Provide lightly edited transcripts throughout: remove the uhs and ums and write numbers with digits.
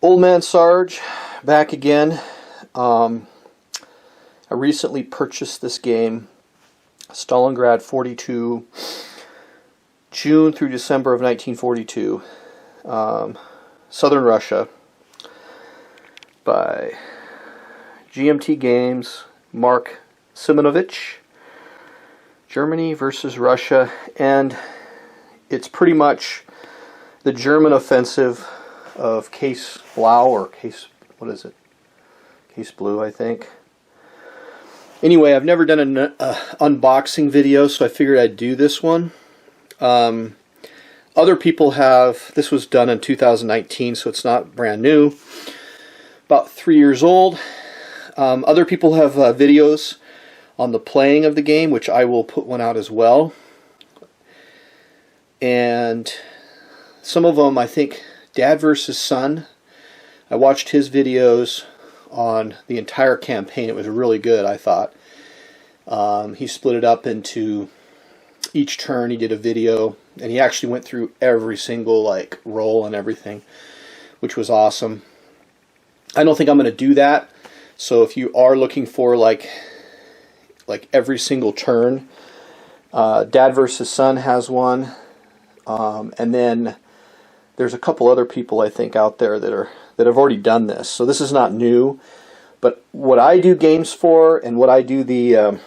Old Man Sarge, back again. I recently purchased this game, Stalingrad42, June through December of 1942, Southern Russia, by GMT Games, Mark Simonovich, Germany versus Russia, and it's pretty much the German offensive of Case Blau, or Case, what is it? Case Blue, I think. Anyway, I've never done an unboxing video, so I figured I'd do this one. Other people have, this was done in 2019, so it's not brand new. About 3 years old. Other people have videos on the playing of the game, which I will put one out as well. And some of them, I think, Dad versus Son. I watched his videos on the entire campaign. It was really good, I thought. He split it up into each turn. He did a video, and he actually went through every single roll and everything, which was awesome. I don't think I'm going to do that. So if you are looking for like every single turn, Dad versus Son has one, and then there's a couple other people I think out there that have already done this. So this is not new. But what I do games for, and what I do the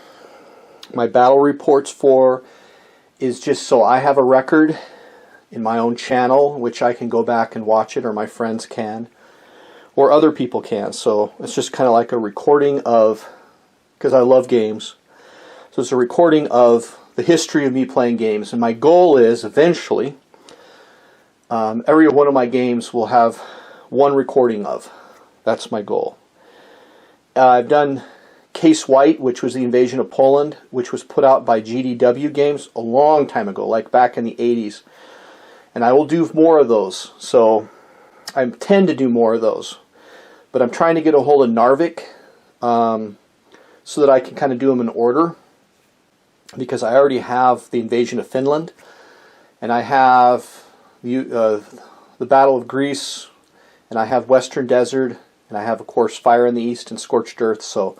my battle reports for, is just so I have a record in my own channel, which I can go back and watch it, or my friends can, or other people can. So it's just kind of like a recording of, because I love games, so it's a recording of the history of me playing games. And my goal is eventually, every one of my games will have one recording of. That's my goal. I've done Case White, which was the invasion of Poland, which was put out by GDW Games a long time ago, like back in the 80s. And I will do more of those. So I intend to do more of those. But I'm trying to get a hold of Narvik so that I can kind of do them in order. Because I already have the invasion of Finland. And I have the Battle of Greece, and I have Western Desert, and I have, of course, Fire in the East and Scorched Earth. So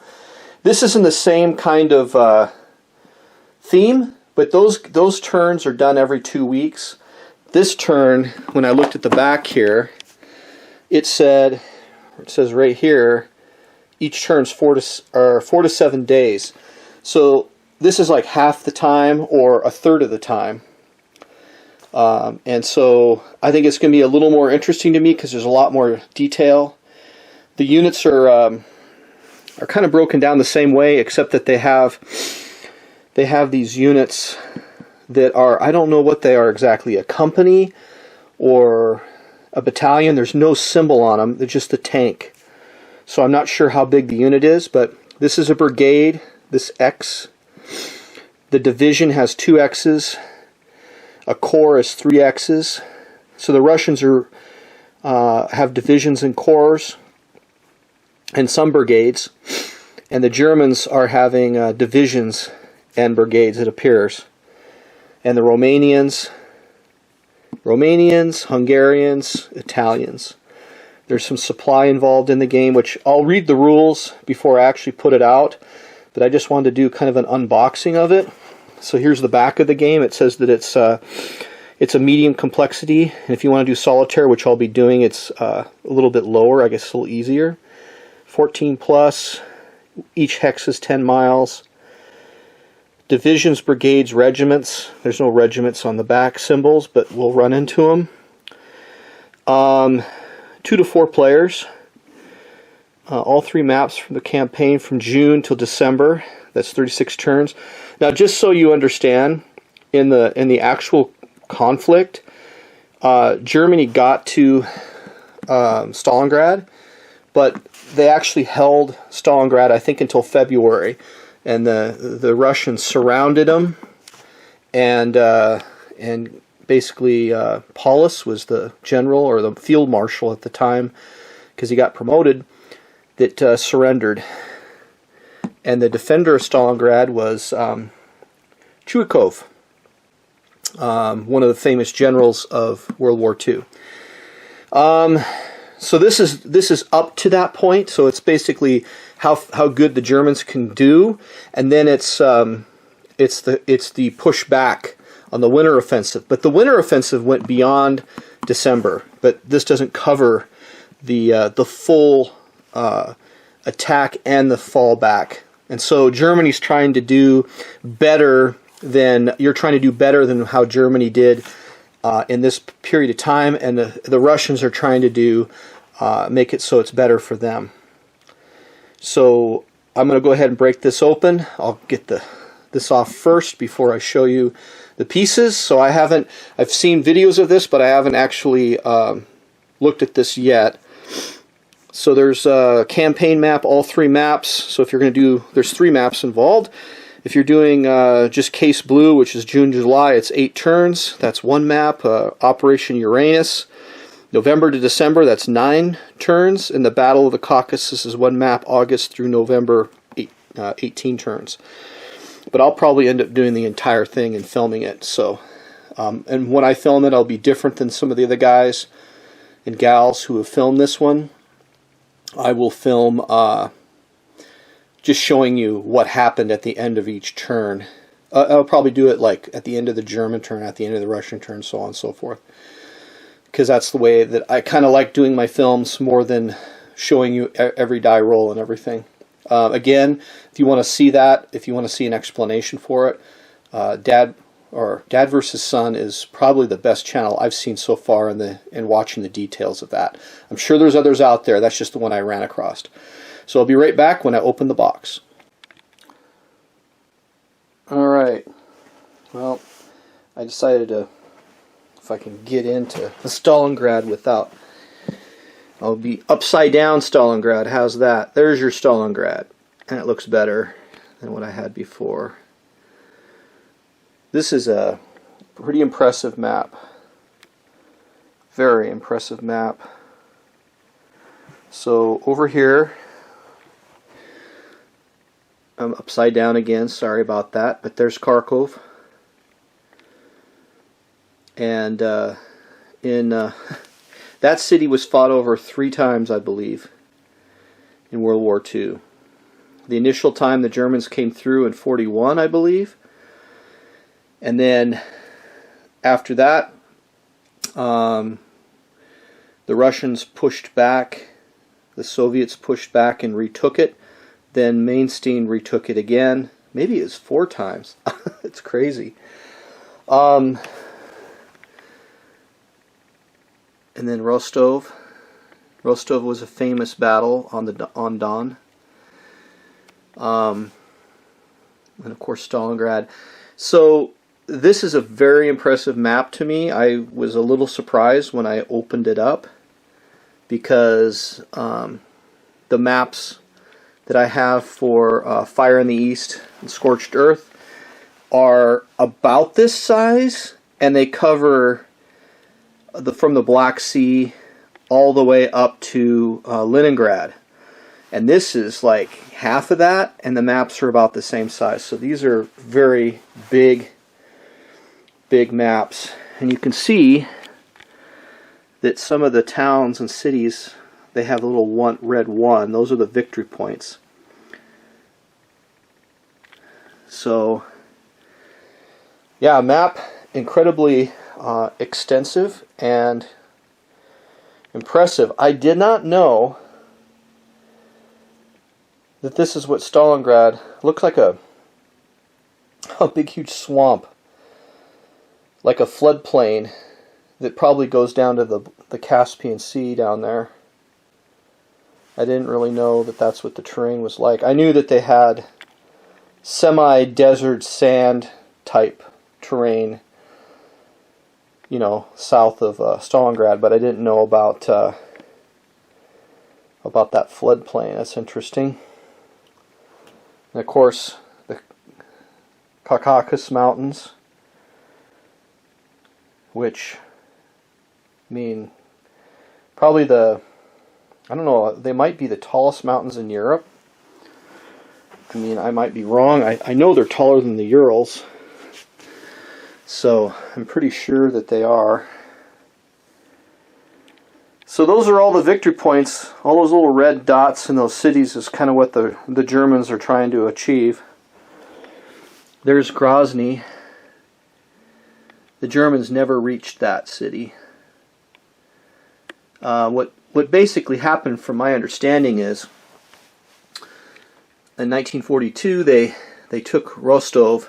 this isn't the same kind of theme, but those turns are done every 2 weeks. This turn, when I looked at the back here, it says right here, each turn's 4 to 7 days. So this is like half the time or a third of the time. And so I think it's going to be a little more interesting to me because there's a lot more detail. The units are kind of broken down the same way, except that they have these units that are, I don't know what they are exactly, a company or a battalion. There's no symbol on them. They're just a tank. So I'm not sure how big the unit is, but this is a brigade, this X. The division has 2 X's. A corps is 3 X's. So the Russians have divisions and corps and some brigades, and the Germans are having divisions and brigades, it appears. And the Romanians, Hungarians, Italians. There's some supply involved in the game, which I'll read the rules before I actually put it out, but I just wanted to do kind of an unboxing of it. So here's the back of the game. It says that it's a medium complexity, and if you want to do solitaire, which I'll be doing, it's a little bit lower, I guess a little easier. 14 plus, each hex is 10 miles. Divisions, brigades, regiments. There's no regiments on the back symbols, but we'll run into them. 2 to 4 players. All 3 maps from the campaign from June till December. That's 36 turns. Now, just so you understand, in the actual conflict, Germany got to Stalingrad, but they actually held Stalingrad, I think, until February, and the Russians surrounded them, and basically Paulus was the general or the field marshal at the time, because he got promoted, that surrendered. And the defender of Stalingrad was Chuikov, one of the famous generals of World War II. So this is up to that point. So it's basically how good the Germans can do, and then it's the pushback on the winter offensive. But the winter offensive went beyond December. But this doesn't cover the full attack and the fallback. And so Germany's trying to do better than how Germany did in this period of time, and the Russians are trying to do make it so it's better for them. So I'm going to go ahead and break this open. I'll get this off first before I show you the pieces. So I've seen videos of this, but I haven't actually looked at this yet. So there's a campaign map, all 3 maps. So if you're going to do, there's 3 maps involved. If you're doing just Case Blue, which is June, July, it's 8 turns. That's 1 map. Operation Uranus, November to December, that's 9 turns. And the Battle of the Caucasus is 1 map, August through November, 18 turns. But I'll probably end up doing the entire thing and filming it. So, and when I film it, I'll be different than some of the other guys and gals who have filmed this one. I will film just showing you what happened at the end of each turn. I'll probably do it like at the end of the German turn, at the end of the Russian turn, so on and so forth. Because that's the way that I kind of like doing my films, more than showing you every die roll and everything. Again, if you want to see that, if you want to see an explanation for it, Dad vs. Son is probably the best channel I've seen so far in watching the details of that. I'm sure there's others out there. That's just the one I ran across. So I'll be right back when I open the box. Alright. Well, I decided to, if I can get into the Stalingrad without, I'll be upside down Stalingrad. How's that? There's your Stalingrad. And it looks better than what I had before. This is a pretty impressive map. Very impressive map. So over here, I'm upside down again, sorry about that, but there's Kharkov. And that city was fought over 3 times, I believe, in World War II. The initial time the Germans came through in 41, I believe. And then after that, the Russians pushed back, the Soviets pushed back and retook it. Then Mainstein retook it again. Maybe it was 4 times. It's crazy. And then Rostov. Rostov was a famous battle on Don. And of course Stalingrad. So this is a very impressive map to me. I was a little surprised when I opened it up, because the maps that I have for Fire in the East and Scorched Earth are about this size, and they cover from the Black Sea all the way up to Leningrad. And this is like half of that, and the maps are about the same size. So these are very big maps. And you can see that some of the towns and cities, they have a little red 1. Those are the victory points. So, yeah, map incredibly extensive and impressive. I did not know that this is what Stalingrad looks like, a big huge swamp, like a floodplain that probably goes down to the Caspian Sea down there. I didn't really know that that's what the terrain was like. I knew that they had semi-desert sand type terrain, you know, south of Stalingrad, but I didn't know about that floodplain. That's interesting. And of course, the Caucasus Mountains, which mean probably I don't know, they might be the tallest mountains in Europe. I mean, I might be wrong. I know they're taller than the Urals, so I'm pretty sure that they are. So those are all the victory points. All those little red dots in those cities is kind of what the Germans are trying to achieve. There's Grozny. The Germans never reached that city. What basically happened, from my understanding, is in 1942 they took Rostov.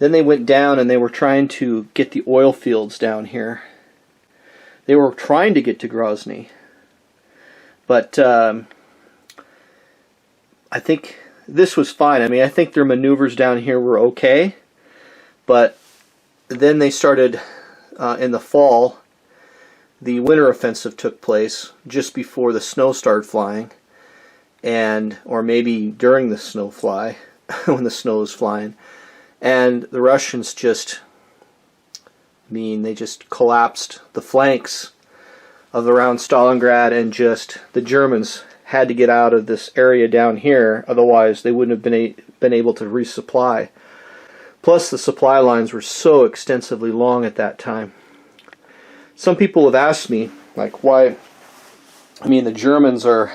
Then they went down and they were trying to get the oil fields down here. They were trying to get to Grozny. But I think this was fine. I mean, I think their maneuvers down here were okay. But then they started, in the fall, the winter offensive took place just before the snow started flying. Or maybe during the snow fly, when the snow is flying. And the Russians they just collapsed the flanks of around Stalingrad, and the Germans had to get out of this area down here, otherwise they wouldn't have been able to resupply. Plus the supply lines were so extensively long at that time. Some people have asked me, like, why, the Germans, or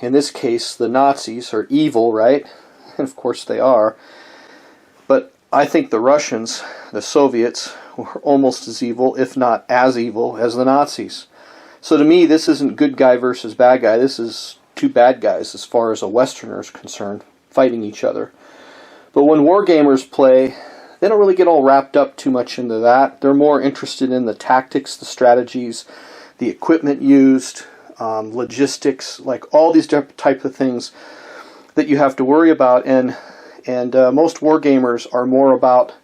in this case the Nazis, are evil, right? And of course they are. But I think the Russians, the Soviets, were almost as evil, if not as evil, as the Nazis. So to me, this isn't good guy versus bad guy. This is two bad guys as far as a Westerner is concerned, fighting each other. But when wargamers play, they don't really get all wrapped up too much into that. They're more interested in the tactics, the strategies, the equipment used, logistics, like all these type of things that you have to worry about. And most wargamers are more about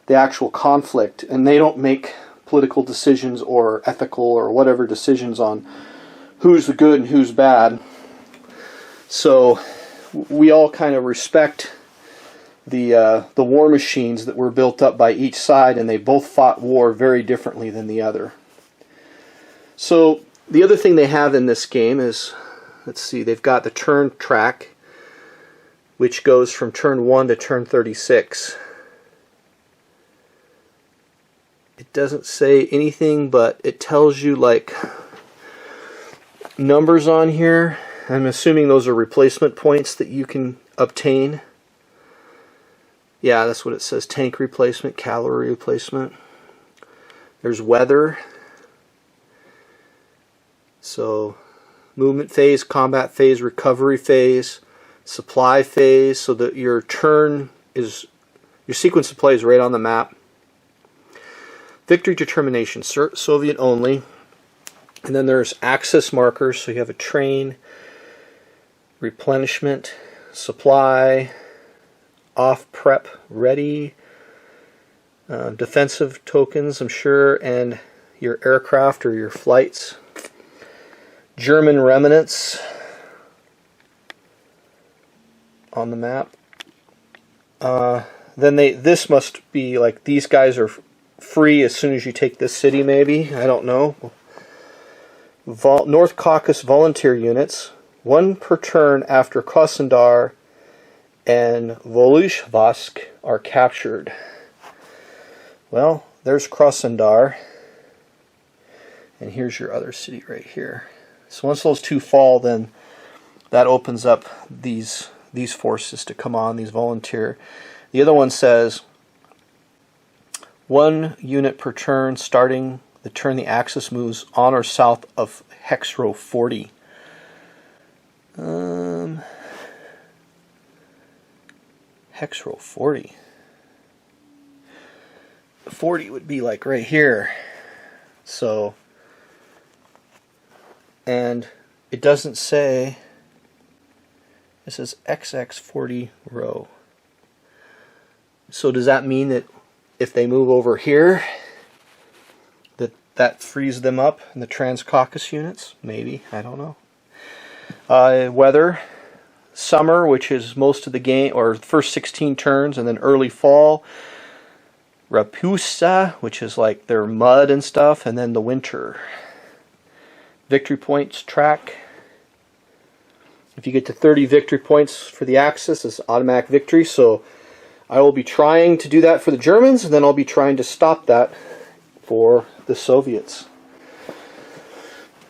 the actual conflict, and they don't make political decisions or ethical or whatever decisions on who's the good and who's bad. So we all kind of respect the war machines that were built up by each side, and they both fought war very differently than the other. So the other thing they have in this game is, let's see, they've got the turn track, which goes from turn 1 to turn 36. It doesn't say anything, but it tells you like numbers on here. I'm assuming those are replacement points that you can obtain. Yeah, that's what it says. Tank replacement, cavalry replacement. There's weather. So movement phase, combat phase, recovery phase, supply phase, so that your sequence of play is right on the map. Victory determination, Soviet only. And then there's access markers, so you have a train, replenishment, supply, off prep, ready, defensive tokens, I'm sure, and your aircraft or your flights. German remnants on the map. Then this must be like, these guys are free as soon as you take this city, maybe, I don't know. North Caucasus volunteer units, 1 per turn after Krasnodar and Voloshysk are captured. Well, there's Krasnodar, and here's your other city right here. So once those two fall, then that opens up these forces to come on, these volunteer. The other one says 1 unit per turn starting the turn the Axis moves on or south of hex row 40. Hex row 40. 40 would be like right here. So, and it doesn't say, it says XX40 row. So does that mean that if they move over here, that frees them up in the Trans-Caucasus units? Maybe, I don't know. Weather, summer, which is most of the game, or first 16 turns, and then early fall. Rapusa, which is like their mud and stuff, and then the winter. Victory points track. If you get to 30 victory points for the Axis, it's automatic victory. So I will be trying to do that for the Germans, and then I'll be trying to stop that for the Soviets.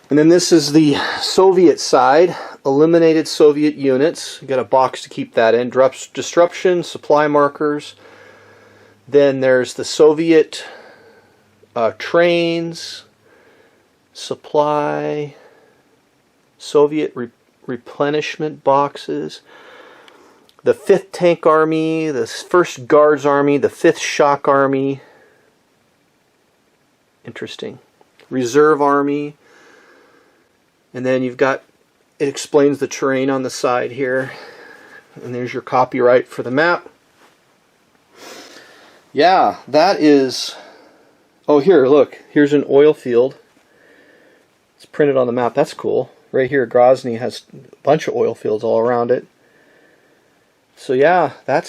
And then this is the Soviet side, eliminated Soviet units. You got a box to keep that in. Disruption, supply markers. Then there's the Soviet trains, supply, Soviet replenishment boxes, the 5th Tank Army, the 1st Guards Army, the 5th Shock Army. Interesting. Reserve Army. And then you've got, it explains the terrain on the side here. And there's your copyright for the map. Yeah, that is... Oh, here, look. Here's an oil field. It's printed on the map. That's cool. Right here, Grozny has a bunch of oil fields all around it. So yeah, that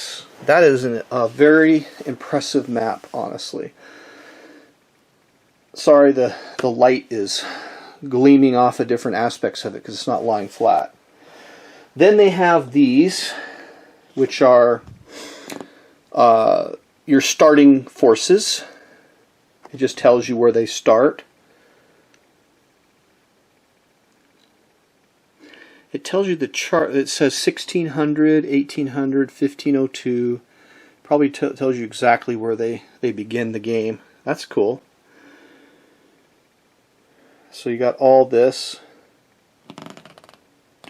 is a very impressive map, honestly. Sorry, the light is gleaming off of different aspects of it because it's not lying flat. Then they have these, which are your starting forces. It just tells you where they start. It tells you the chart. It says 1600, 1800, 1502. Probably tells you exactly where they begin the game. That's cool. So you got all this.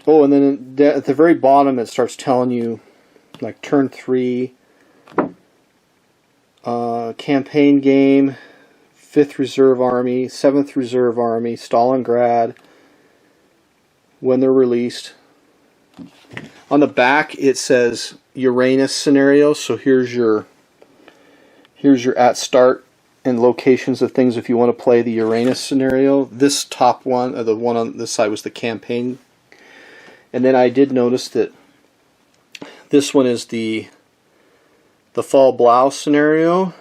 Oh, and then at the very bottom it starts telling you like turn 3, campaign game, 5th Reserve Army, 7th Reserve Army, Stalingrad, when they're released. On the back it says Uranus scenario, so here's your at start and locations of things if you want to play the Uranus scenario. This top one, or the one on this side, was the campaign. And then I did notice that this one is the Fall Blau scenario,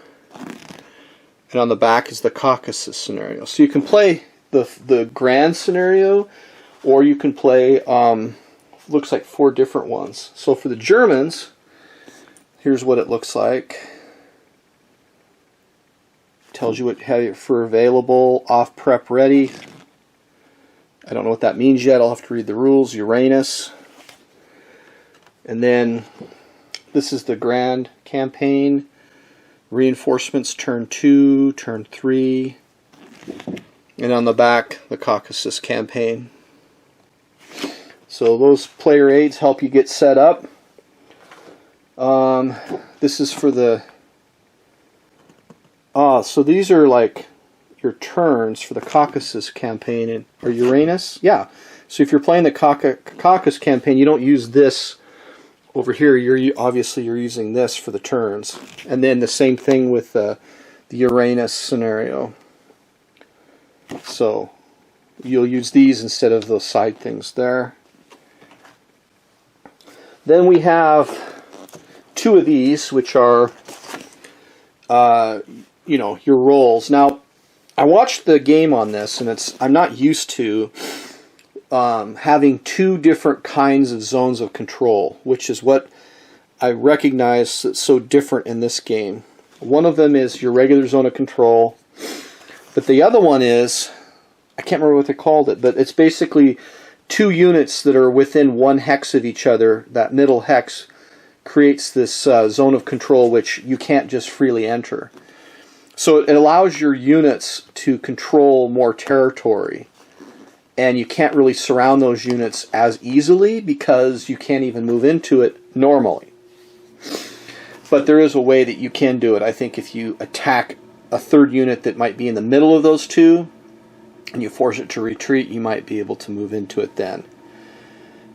and on the back is the Caucasus scenario. So you can play the grand scenario, or you can play looks like 4 different ones. So for the Germans, here's what it looks like. Tells you what for available, off prep ready. I don't know what that means yet. I'll have to read the rules. Uranus. And then this is the grand campaign. Reinforcements turn 2, turn 3. And on the back, the Caucasus campaign. So those player aids help you get set up. This is for the... so these are like your turns for the Caucasus campaign, or Uranus. Yeah. So if you're playing the Caucasus campaign, you don't use this over here. Obviously you're using this for the turns, and then the same thing with the Uranus scenario. So you'll use these instead of those side things there. Then we have 2 of these, which are you know, your roles. Now, I watched the game on this, and I'm not used to having 2 different kinds of zones of control, which is what I recognize that's so different in this game. One of them is your regular zone of control, but the other one is, I can't remember what they called it, but it's basically 2 units that are within 1 hex of each other. That middle hex creates this zone of control which you can't just freely enter. So it allows your units to control more territory, and you can't really surround those units as easily because you can't even move into it normally. But there is a way that you can do it. I think if you attack a 3rd unit that might be in the middle of those 2 and you force it to retreat, you might be able to move into it then.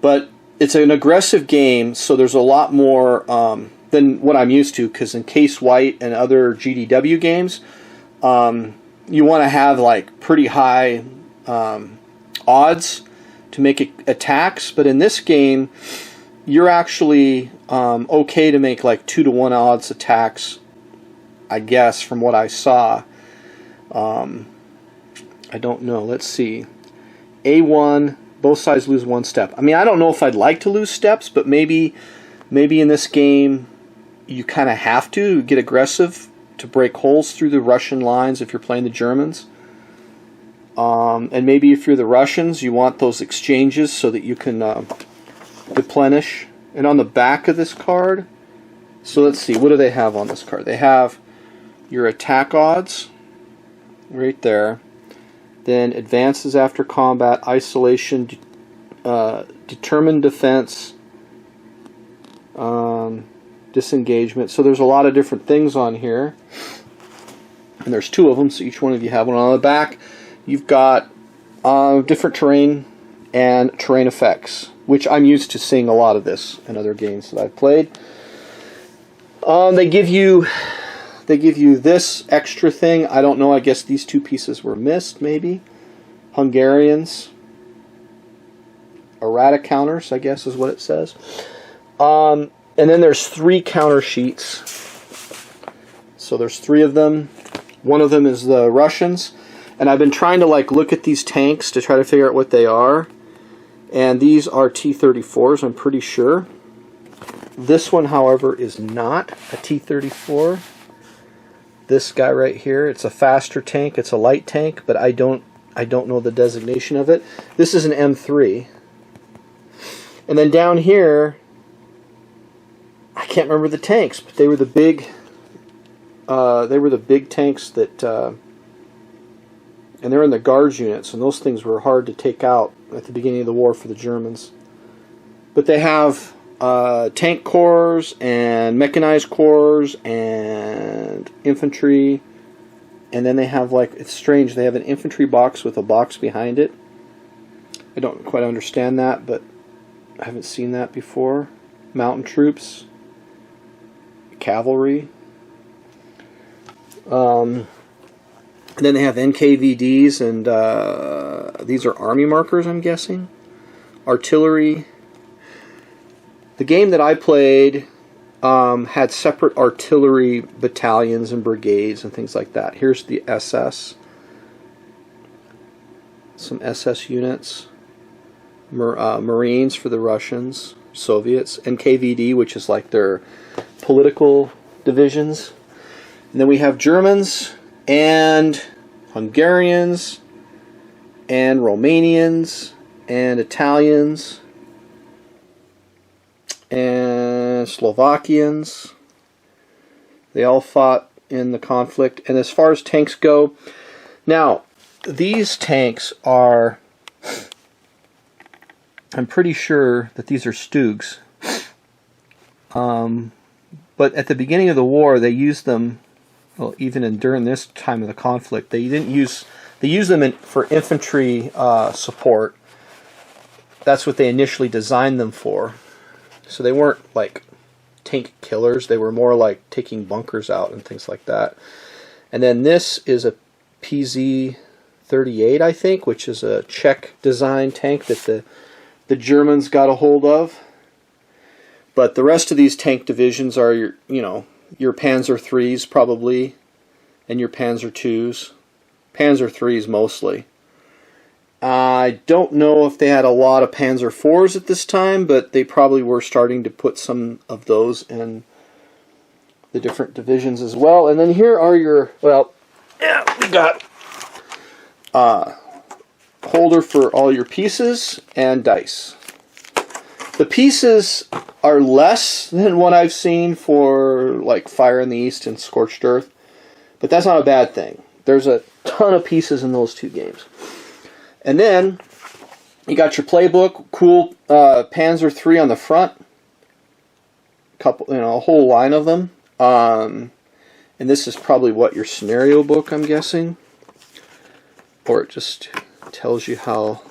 But it's an aggressive game, so there's a lot more than what I'm used to, because in Case White and other GDW games, you want to have like pretty high odds to make attacks, but in this game you're actually okay to make like 2-to-1 odds attacks, I guess, from what I saw. I don't know, let's see. A1, both sides lose 1 step. I mean, I don't know if I'd like to lose steps, but maybe in this game you kind of have to get aggressive to break holes through the Russian lines if you're playing the Germans. And maybe if you're the Russians, you want those exchanges so that you can replenish. And on the back of this card, so let's see, what do they have on this card? They have your attack odds right there. Then advances after combat, isolation, determined defense, disengagement. So there's a lot of different things on here. And there's 2 of them, so each one of you have one. On the back, you've got different terrain and terrain effects, which I'm used to seeing a lot of this in other games that I've played. They give you this extra thing. I don't know, I guess these 2 pieces were missed, maybe. Hungarians. Errata counters, I guess is what it says. And then there's 3 counter sheets. So there's 3 of them. One of them is the Russians. And I've been trying to look at these tanks to try to figure out what they are. And these are T-34s, I'm pretty sure. This one, however, is not a T-34. This guy right here, it's a faster tank, it's a light tank, but I don't know the designation of it. This is an M3. And then down here, I can't remember the tanks, but they were the big tanks that and they're in the guards units, and those things were hard to take out at the beginning of the war for the Germans. But they have tank corps and mechanized corps and infantry, and then they have it's strange, they have an infantry box with a box behind it. I don't quite understand that, but I haven't seen that before. Mountain troops, cavalry. And then they have NKVDs, and these are army markers, I'm guessing. Artillery. The game that I played had separate artillery battalions and brigades and things like that. Here's the SS. Some SS units. Marines for the Russians, Soviets. NKVD, which is their political divisions. And then we have Germans and Hungarians and Romanians and Italians and Slovakians. They all fought in the conflict. And as far as tanks go, now these tanks are, I'm pretty sure that these are Stugs. But at the beginning of the war, they used them. Well, even during this time of the conflict, they used them for infantry support. That's what they initially designed them for. So they weren't tank killers. They were more taking bunkers out and things like that. And then this is a PZ-38, I think, which is a Czech design tank that the Germans got a hold of. But the rest of these tank divisions are your Panzer IIIs probably, and your Panzer IIs. Panzer IIIs mostly. I don't know if they had a lot of Panzer IVs at this time, but they probably were starting to put some of those in the different divisions as well. And then here are your, we got holder for all your pieces and dice. The pieces are less than what I've seen for Fire in the East and Scorched Earth, but that's not a bad thing. There's a ton of pieces in those 2 games. And then you got your playbook, cool Panzer III on the front, a whole line of them. And this is probably your scenario book, I'm guessing, or it just tells you how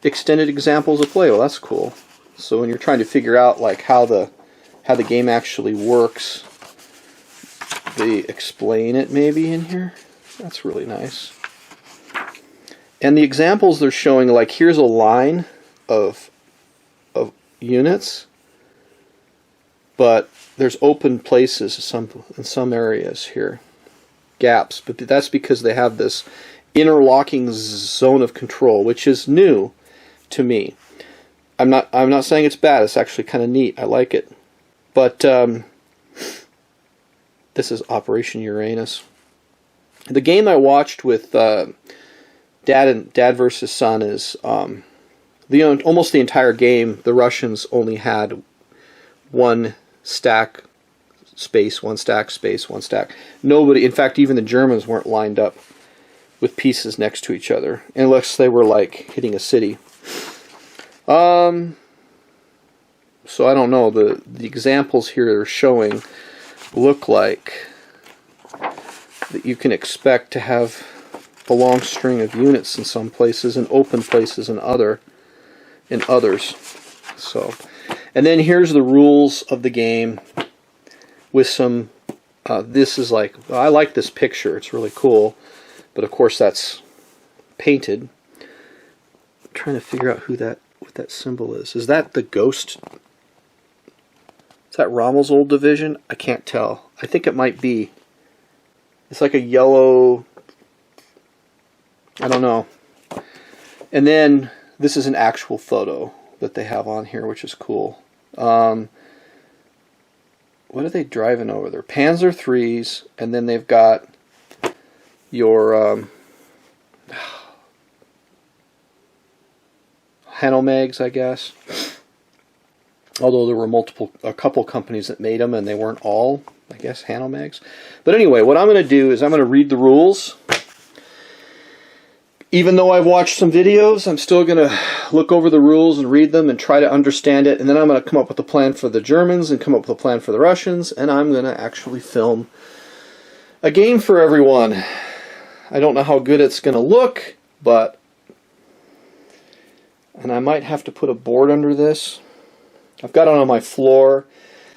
extended examples of play. Well, that's cool. So when you're trying to figure out how the game actually works, they explain it maybe in here. That's really nice. And the examples they're showing, here's a line of units, but there's open places in some areas here, gaps. But that's because they have this interlocking zone of control, which is new to me. I'm not saying it's bad. It's actually kind of neat. I like it. But This is Operation Uranus. The game I watched with Dad versus Son is almost the entire game. The Russians only had one stack space, one stack space, one stack. Nobody, in fact, even the Germans weren't lined up with pieces next to each other, unless they were like hitting a city. So I don't know. The examples here are showing look like that you can expect to have a long string of units in some places and open places in others. So, and then here's the rules of the game with some. This is like, I like this picture. It's really cool, but of course that's painted. I'm trying to figure out what that symbol is. Is that the ghost? Is that Rommel's old division? I can't tell. I think it might be. It's like a yellow, I don't know. And then this is an actual photo that they have on here, which is cool. What are they driving over there? Panzer IIIs, and then they've got your Hanomag, I guess. Although there were a couple companies that made them, and they weren't all, I guess, Hanomags. But anyway, what I'm going to do is I'm going to read the rules. Even though I've watched some videos, I'm still going to look over the rules and read them and try to understand it. And then I'm going to come up with a plan for the Germans and come up with a plan for the Russians. And I'm going to actually film a game for everyone. I don't know how good it's going to look, but... And I might have to put a board under this. I've got it on my floor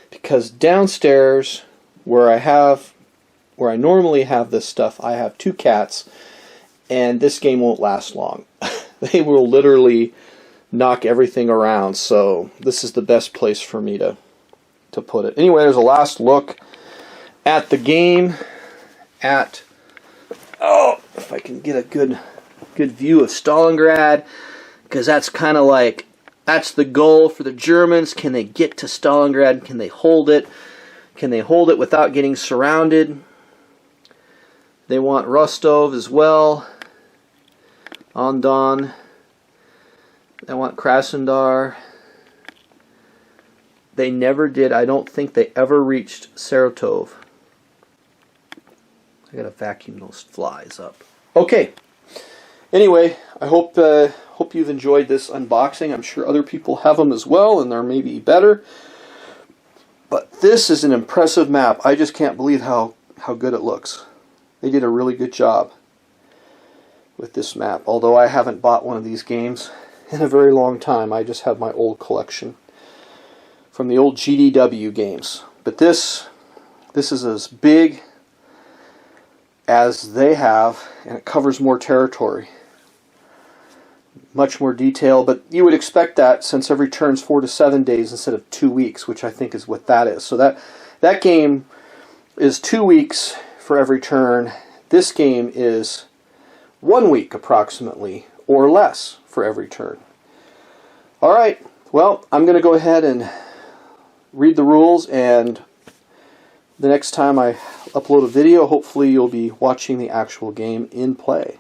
because downstairs where I normally have this stuff, I have 2 cats, and this game won't last long. They will literally knock everything around, so this is the best place for me to put it. Anyway, there's a last look at the game. If I can get a good view of Stalingrad, because that's kind of like, that's the goal for the Germans. Can they get to Stalingrad? Can they hold it? Can they hold it without getting surrounded? They want Rostov as well. On Don. They want Krasnodar. They never did. I don't think they ever reached Saratov. I gotta vacuum those flies up. Okay. Anyway, I hope you've enjoyed this unboxing. I'm sure other people have them as well, and they're maybe better. But this is an impressive map. I just can't believe how good it looks. They did a really good job with this map. Although I haven't bought one of these games in a very long time. I just have my old collection from the old GDW games. But this is as big as they have, and it covers more territory. Much more detail, but you would expect that since every turn's 4 to 7 days instead of 2 weeks, which I think is what that is. So that game is 2 weeks for every turn. This game is 1 week approximately, or less, for every turn. Alright, well, I'm going to go ahead and read the rules, and the next time I upload a video, hopefully you'll be watching the actual game in play.